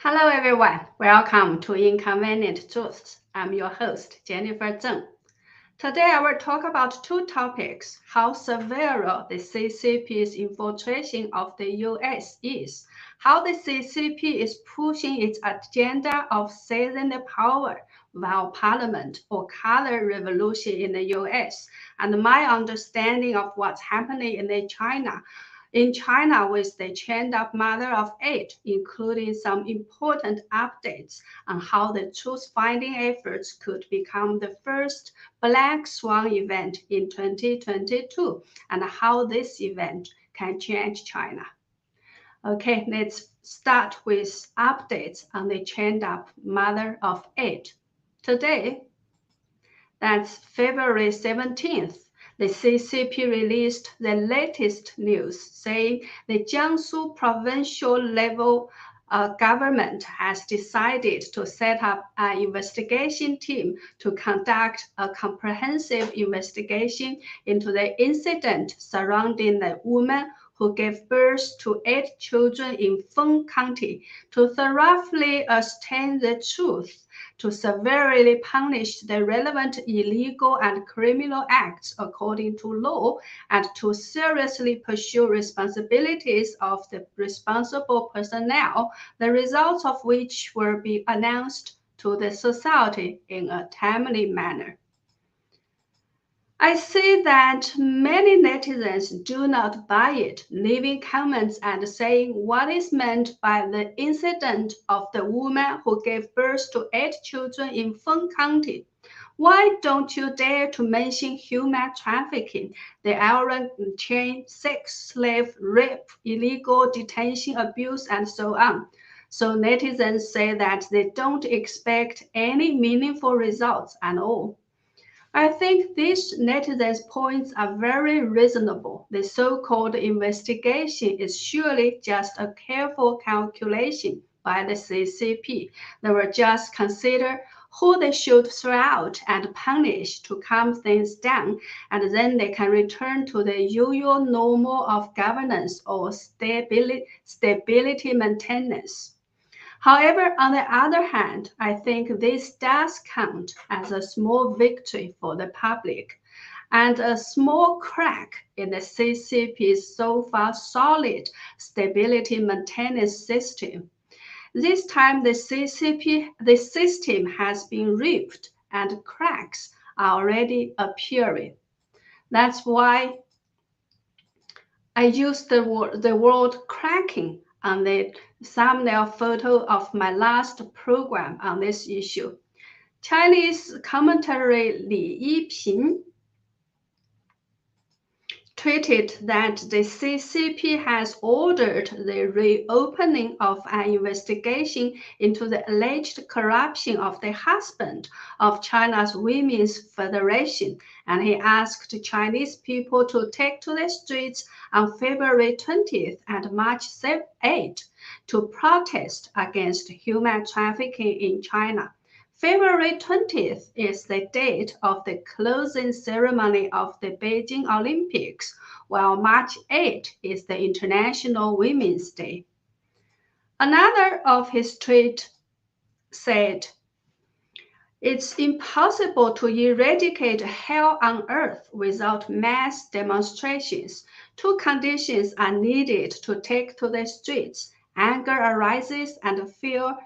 Hello everyone, welcome to Inconvenient Truths. I'm your host, Jennifer Zeng. Today I will talk about two topics: how severe the CCP's infiltration of the US is, how the CCP is pushing its agenda of seizing the power via parliament or color revolution in the US, and my understanding of what's happening in China with the chained up mother of eight, including some important updates on how the truth-finding efforts could become the first Black Swan event in 2022 and how this event can change China. Okay, let's start with updates on the chained up mother of eight. Today, that's February 17th, the CCP released the latest news saying the Jiangsu provincial level government has decided to set up an investigation team to conduct a comprehensive investigation into the incident surrounding the woman who gave birth to 8 children in Feng County to thoroughly ascertain the truth, to severely punish the relevant illegal and criminal acts according to law, and to seriously pursue responsibilities of the responsible personnel, the results of which will be announced to the society in a timely manner. I see that many netizens do not buy it, leaving comments and saying what is meant by the incident of the woman who gave birth to 8 children in Feng County. Why don't you dare to mention human trafficking, the iron chain, sex slave, rape, illegal detention, abuse, and so on? So netizens say that they don't expect any meaningful results at all. I think these netizens' points are very reasonable. The so-called investigation is surely just a careful calculation by the CCP. They will just consider who they should throw out and punish to calm things down, and then they can return to the usual normal of governance or stability maintenance. However, on the other hand, I think this does count as a small victory for the public and a small crack in the CCP's so far solid stability maintenance system. This time the system has been ripped and cracks are already appearing. That's why I use the word cracking on the thumbnail photo of my last program on this issue. Chinese commentary Li Yiping tweeted that the CCP has ordered the reopening of an investigation into the alleged corruption of the husband of China's Women's Federation, and he asked Chinese people to take to the streets on February 20th and March 8th to protest against human trafficking in China. February 20th is the date of the closing ceremony of the Beijing Olympics, while March 8th is the International Women's Day. Another of his tweets said, "It's impossible to eradicate hell on earth without mass demonstrations. Two conditions are needed to take to the streets. Anger arises and fear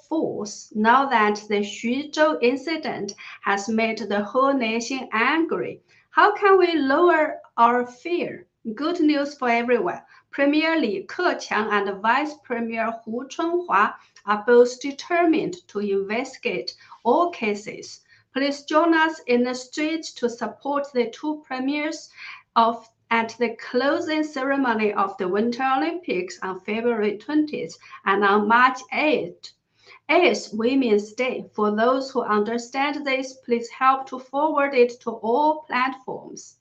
falls. Now that the Xuzhou incident has made the whole nation angry, how can we lower our fear? Good news for everyone. Premier Li Keqiang and Vice Premier Hu Chunhua are both determined to investigate all cases. Please join us in the streets to support the two premiers at the closing ceremony of the Winter Olympics on February 20th and on March 8th. It's Women's Day. For those who understand this, please help to forward it to all platforms."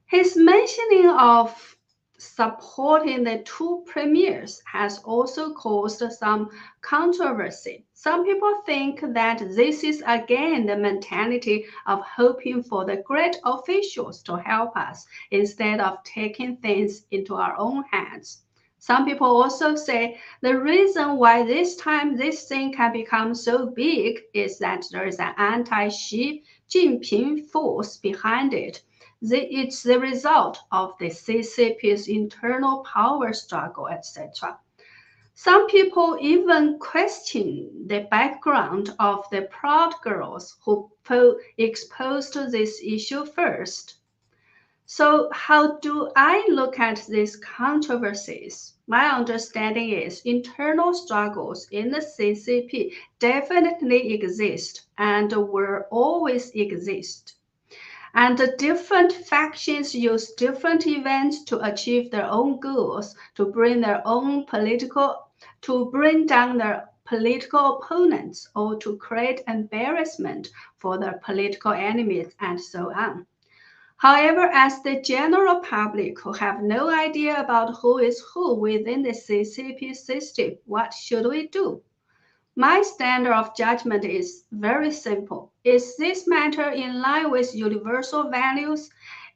His mentioning of supporting the two premiers has also caused some controversy. Some people think that this is again the mentality of hoping for the great officials to help us instead of taking things into our own hands. Some people also say the reason why this time this thing can become so big is that there is an anti-Xi Jinping force behind it. It's the result of the CCP's internal power struggle, etc. Some people even question the background of the Proud Girls who exposed this issue first. So how do I look at these controversies? My understanding is internal struggles in the CCP definitely exist and will always exist. And the different factions use different events to achieve their own goals, to bring down their political opponents, or to create embarrassment for their political enemies, and so on. However, as the general public who have no idea about who is who within the CCP system, what should we do? My standard of judgment is very simple. Is this matter in line with universal values?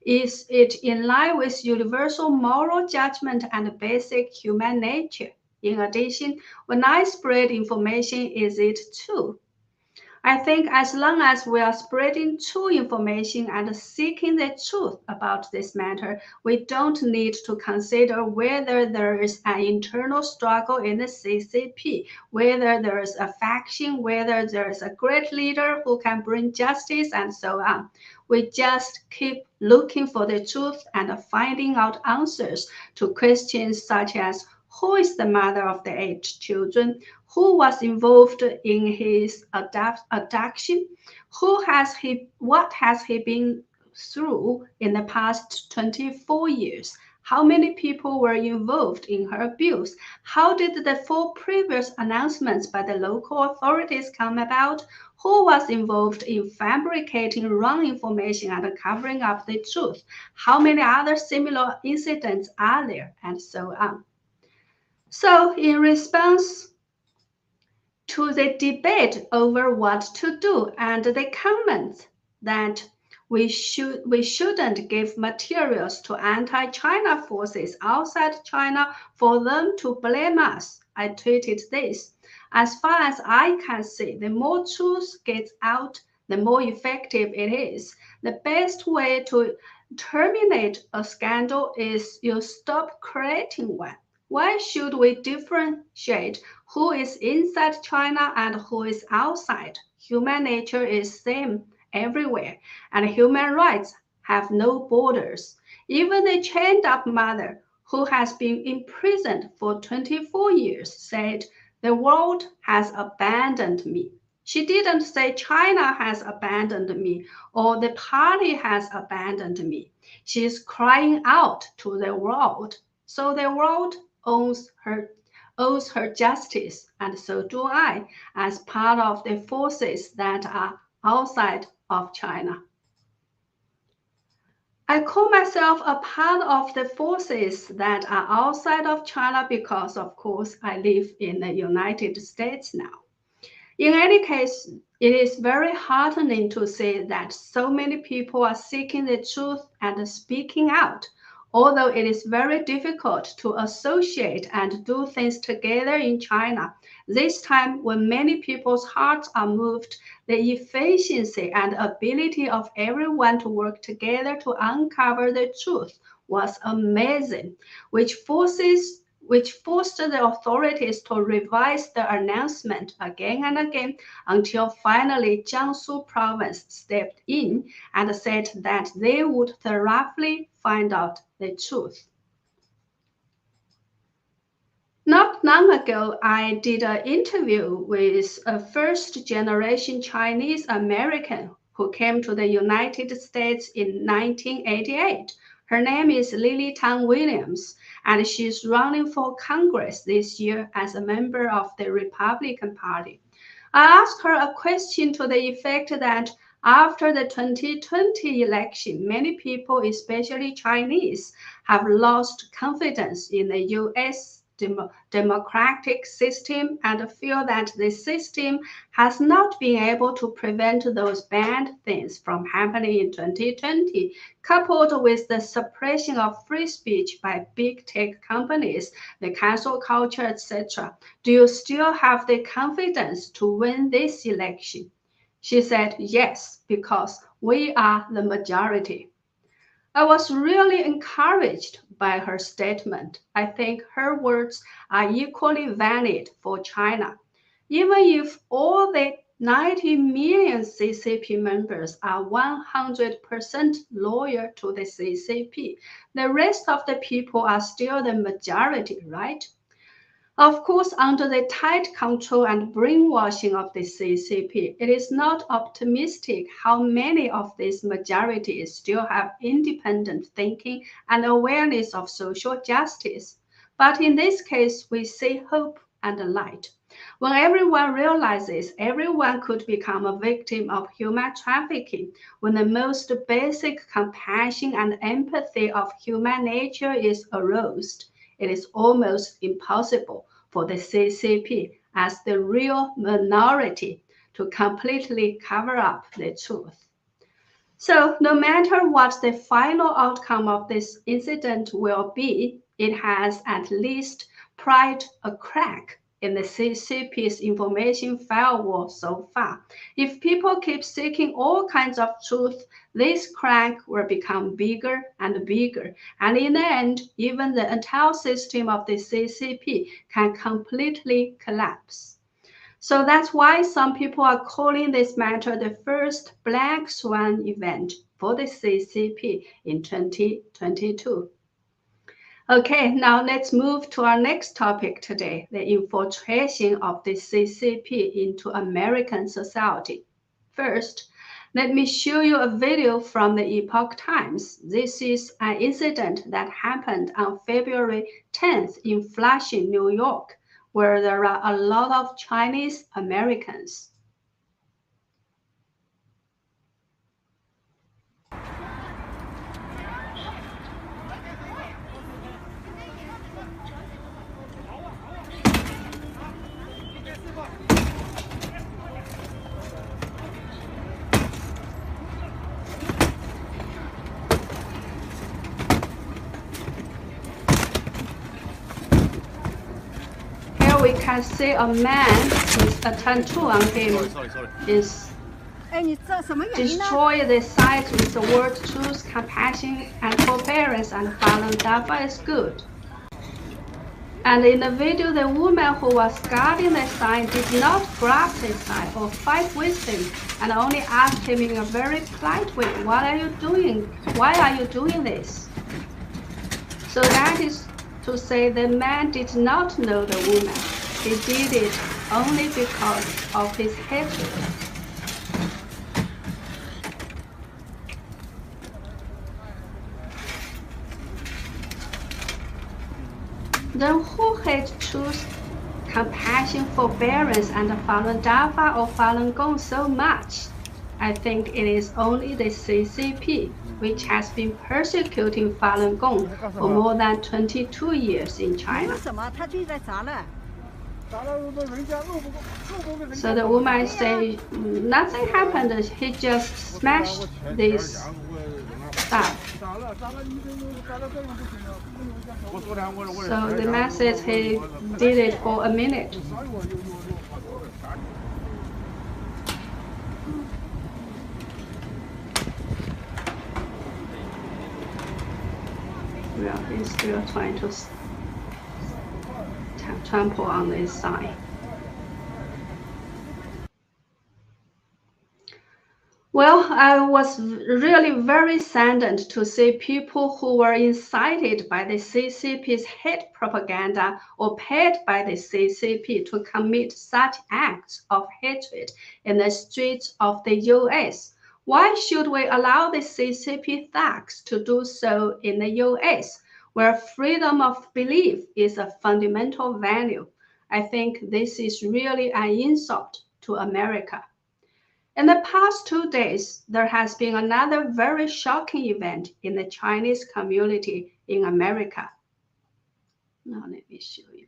Is it in line with universal moral judgment and basic human nature? In addition, when I spread information, is it true? I think as long as we are spreading true information and seeking the truth about this matter, we don't need to consider whether there is an internal struggle in the CCP, whether there is a faction, whether there is a great leader who can bring justice, and so on. We just keep looking for the truth and finding out answers to questions such as who is the mother of the 8 children? Who was involved in his abduction? What has he been through in the past 24 years? How many people were involved in her abuse? How did the 4 previous announcements by the local authorities come about? Who was involved in fabricating wrong information and covering up the truth? How many other similar incidents are there? And so on. So in response to the debate over what to do and the comments that we shouldn't give materials to anti-China forces outside China for them to blame us, I tweeted this. As far as I can see, the more truth gets out, the more effective it is. The best way to terminate a scandal is you stop creating one. Why should we differentiate who is inside China and who is outside? Human nature is same everywhere, and human rights have no borders. Even the chained-up mother who has been imprisoned for 24 years said, "The world has abandoned me." She didn't say China has abandoned me or the party has abandoned me. She is crying out to the world. So the world owes her justice, and so do I, as part of the forces that are outside of China. I call myself a part of the forces that are outside of China because, of course, I live in the United States now. In any case, it is very heartening to see that so many people are seeking the truth and speaking out. Although it is very difficult to associate and do things together in China, this time when many people's hearts are moved, the efficiency and ability of everyone to work together to uncover the truth was amazing, which forced the authorities to revise the announcement again and again until finally Jiangsu province stepped in and said that they would thoroughly find out the truth. Not long ago, I did an interview with a first-generation Chinese American who came to the United States in 1988. Her name is Lily Tang Williams, and she's running for Congress this year as a member of the Republican Party. I asked her a question to the effect that after the 2020 election, many people, especially Chinese, have lost confidence in the U.S. democratic system and feel that the system has not been able to prevent those bad things from happening in 2020, coupled with the suppression of free speech by big tech companies, the cancel culture, etc., do you still have the confidence to win this election? She said, yes, because we are the majority. I was really encouraged by her statement. I think her words are equally valid for China. Even if all the 90 million CCP members are 100% loyal to the CCP, the rest of the people are still the majority, right? Of course, under the tight control and brainwashing of the CCP, it is not optimistic how many of these majorities still have independent thinking and awareness of social justice. But in this case, we see hope and light. When everyone realizes everyone could become a victim of human trafficking, when the most basic compassion and empathy of human nature is aroused, it is almost impossible for the CCP as the real minority to completely cover up the truth. So no matter what the final outcome of this incident will be, it has at least pried a crack in the CCP's information firewall so far. If people keep seeking all kinds of truth, this crack will become bigger and bigger. And in the end, even the entire system of the CCP can completely collapse. So that's why some people are calling this matter the first Black Swan event for the CCP in 2022. Okay, now let's move to our next topic today, the infiltration of the CCP into American society. First, let me show you a video from the Epoch Times. This is an incident that happened on February 10th in Flushing, New York, where there are a lot of Chinese Americans. We can see a man with a tattoo on him is destroy the site with the word truth, compassion, and forbearance, and Falun Dafa is good. And in the video, the woman who was guarding the sign did not grab the sign or fight with him, and only asked him in a very polite way, "What are you doing? Why are you doing this?" So that is to say the man did not know the woman. He did it only because of his hatred. Then who hates truth, compassion, forbearance, and Falun Dafa or Falun Gong so much? I think it is only the CCP, which has been persecuting Falun Gong for more than 22 years in China. So the woman said, nothing happened, he just smashed this stuff. So the man says he did it for a minute. Well, he's still trying to trample on this sign. Well, I was really very saddened to see people who were incited by the CCP's hate propaganda or paid by the CCP to commit such acts of hatred in the streets of the US. Why should we allow the CCP thugs to do so in the US, where freedom of belief is a fundamental value? I think this is really an insult to America. In the past 2 days, there has been another very shocking event in the Chinese community in America. Now let me show you.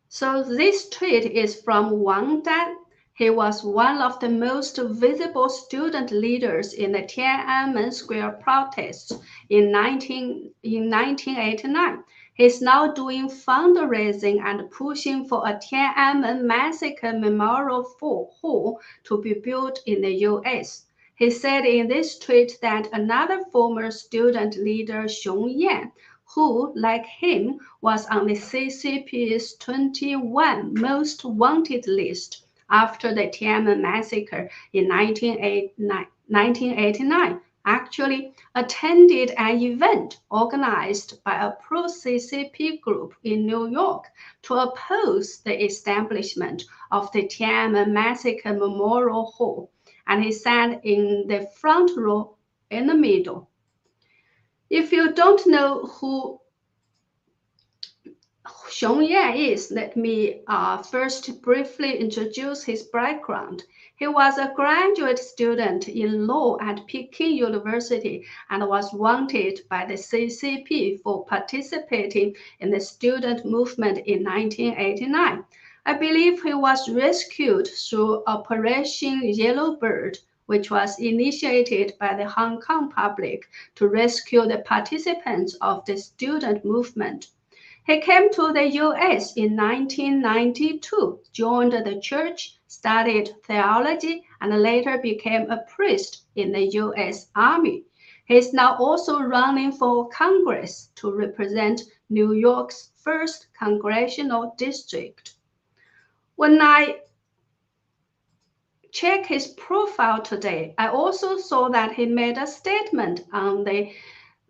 So this tweet is from Wang Dan. He was one of the most visible student leaders in the Tiananmen Square protests in 1989. He's now doing fundraising and pushing for a Tiananmen Massacre Memorial Hall to be built in the US. He said in this tweet that another former student leader, Xiong Yan, who, like him, was on the CCP's 21 most wanted list after the Tiananmen massacre in 1989, actually attended an event organized by a pro-CCP group in New York to oppose the establishment of the Tiananmen Massacre Memorial Hall, and he sat in the front row in the middle. If you don't know who Xiong Yan is, let me first briefly introduce his background. He was a graduate student in law at Peking University and was wanted by the CCP for participating in the student movement in 1989. I believe he was rescued through Operation Yellowbird, which was initiated by the Hong Kong public to rescue the participants of the student movement. He came to the US in 1992, joined the church, studied theology, and later became a priest in the US Army. He is now also running for Congress to represent New York's 1st congressional district. When I checked his profile today, I also saw that he made a statement on the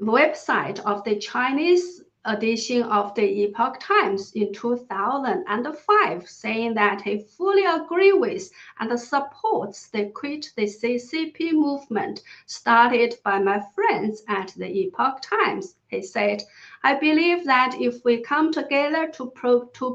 website of the Chinese edition of the Epoch Times in 2005, saying that he fully agrees with and supports the Quit the CCP movement started by my friends at the Epoch Times. He said, I believe that if we come together to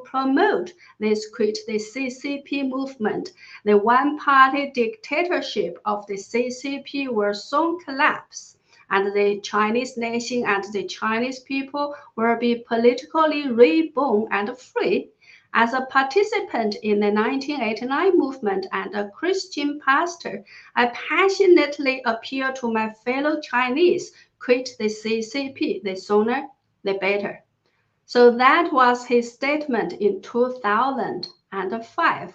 promote this Quit the CCP movement, the one-party dictatorship of the CCP will soon collapse, and the Chinese nation and the Chinese people will be politically reborn and free. As a participant in the 1989 movement and a Christian pastor, I passionately appeal to my fellow Chinese, quit the CCP, the sooner the better. So that was his statement in 2005.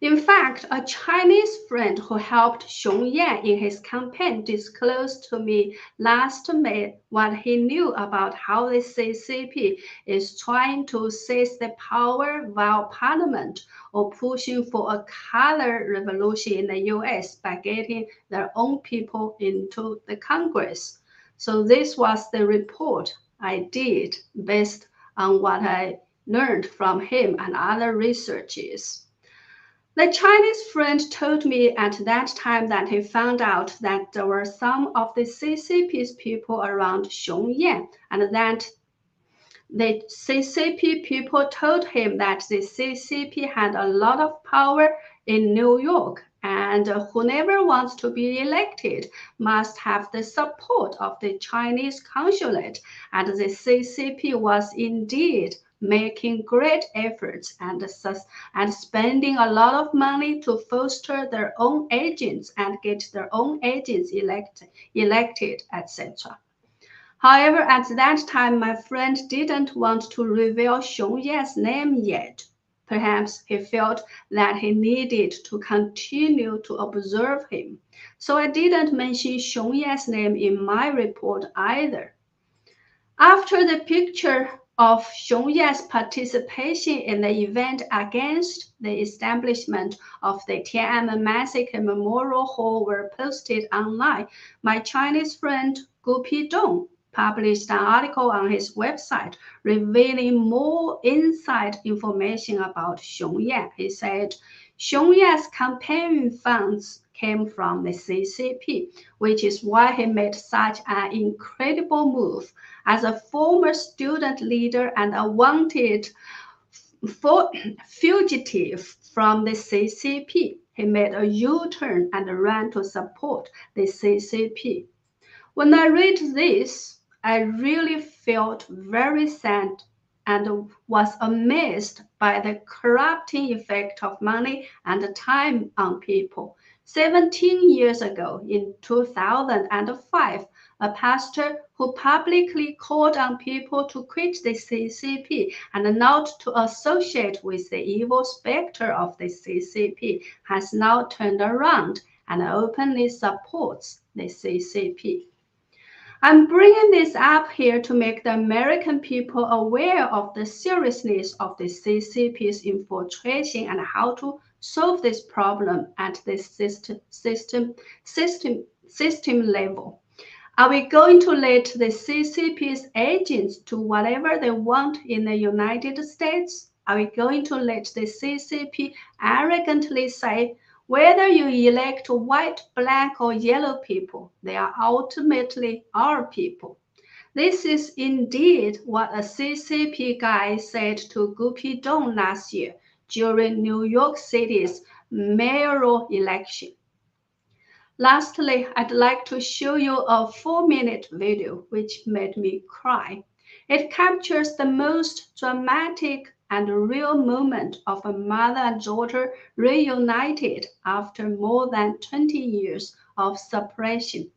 In fact, a Chinese friend who helped Xiong Yan in his campaign disclosed to me last May what he knew about how the CCP is trying to seize the power via parliament or pushing for a color revolution in the US by getting their own people into the Congress. So this was the report I did based on what I learned from him and other researchers. The Chinese friend told me at that time that he found out that there were some of the CCP's people around Xiong Yan, and that the CCP people told him that the CCP had a lot of power in New York, and whoever wants to be elected must have the support of the Chinese consulate, and the CCP was indeed making great efforts and spending a lot of money to foster their own agents and get their own agents elected, etc. However, at that time, my friend didn't want to reveal Xiong Yan's name yet. Perhaps he felt that he needed to continue to observe him. So I didn't mention Xiong Yan's name in my report either. After the picture of Xiong Yan's participation in the event against the establishment of the Tiananmen Massacre Memorial Hall were posted online, my Chinese friend Gu Pidong published an article on his website revealing more inside information about Xiong Yan. He said, Xiong Yan's campaign funds came from the CCP, which is why he made such an incredible move. As a former student leader and a wanted fugitive from the CCP, he made a U-turn and ran to support the CCP. When I read this, I really felt very sad and was amazed by the corrupting effect of money and time on people. 17 years ago, in 2005, a pastor who publicly called on people to quit the CCP and not to associate with the evil specter of the CCP has now turned around and openly supports the CCP. I'm bringing this up here to make the American people aware of the seriousness of the CCP's infiltration and how to solve this problem at the system level. Are we going to let the CCP's agents do whatever they want in the United States? Are we going to let the CCP arrogantly say, whether you elect white, black, or yellow people, they are ultimately our people? This is indeed what a CCP guy said to Guppy Dong last year during New York City's mayoral election. Lastly, I'd like to show you a 4-minute video which made me cry. It captures the most dramatic and real moment of a mother and daughter reunited after more than 20 years of separation.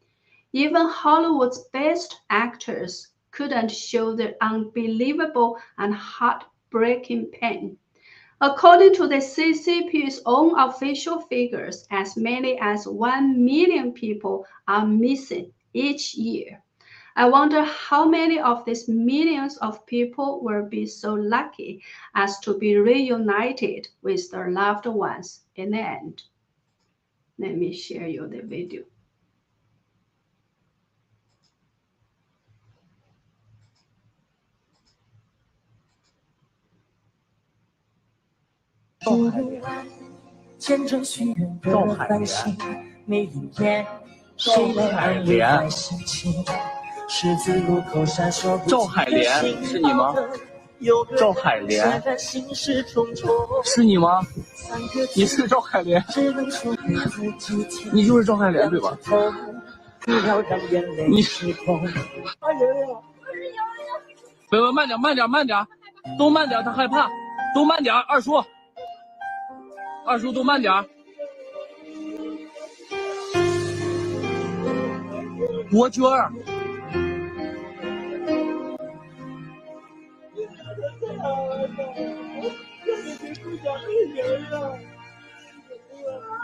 Even Hollywood's best actors couldn't show the unbelievable and heartbreaking pain. According to the CCP's own official figures, as many as 1 million people are missing each year. I wonder how many of these millions of people will be so lucky as to be reunited with their loved ones in the end. Let me share you the video. 赵海莲，见证许愿的繁星，每一眼谁来安慰爱心情？十字路口闪烁不赵海莲是你吗？赵海莲是你吗？你是赵海莲？你就是赵海莲对吧？你是别慢点，慢点，慢点，都慢点，他害怕，都慢点，二叔都慢点。国军儿，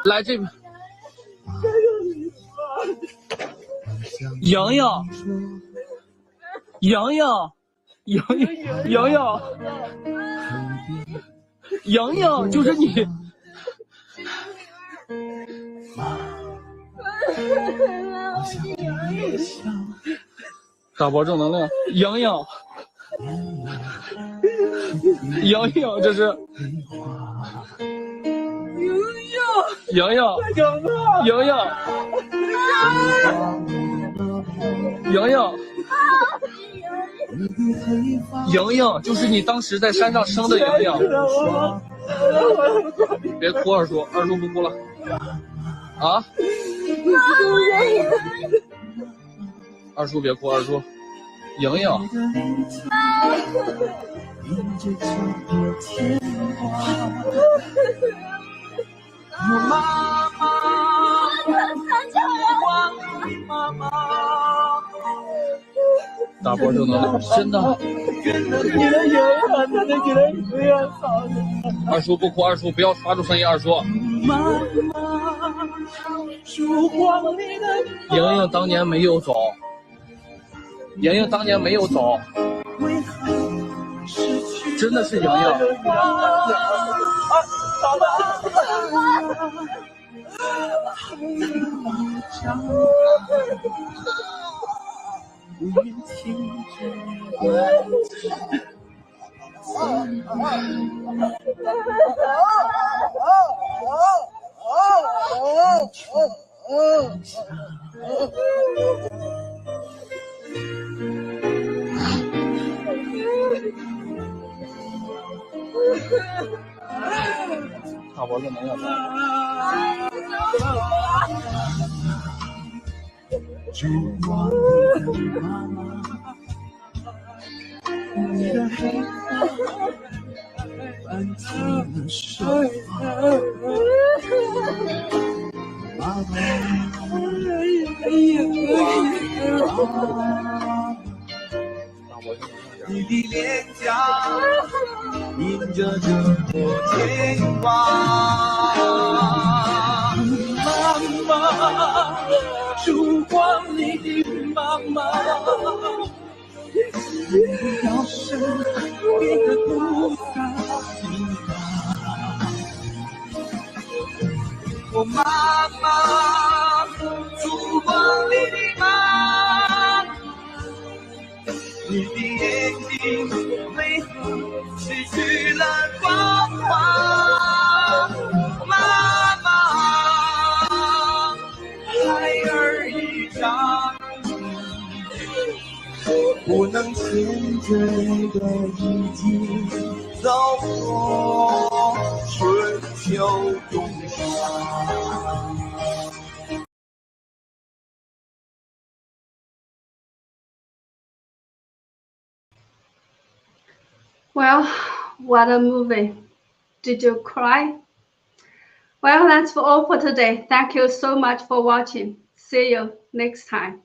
来这边。莹莹，莹莹，莹莹，莹莹，莹莹，就是你。大波正能量，莹莹，莹莹，这是莹莹，莹莹，莹莹，莹莹，就是你当时在山上生的莹莹。别哭，二叔不哭了。啊！二叔别哭，二叔，莹莹。大波就能真的。二叔不哭，二叔不要发出声音，二叔。莹莹当年没有走，莹莹当年没有走，真的是莹莹。差不多能要挽紧手，妈妈，你的脸颊印着这么牵挂，妈妈，烛光里的妈妈，摇身变得不再平凡。我妈妈，烛光里的妈，你的眼睛为何失去了光华？妈妈，孩儿已长，不能牵着的已经走过春秋冬夏。Well, what a movie. Did you cry? Well, that's all for today. Thank you so much for watching. See you next time.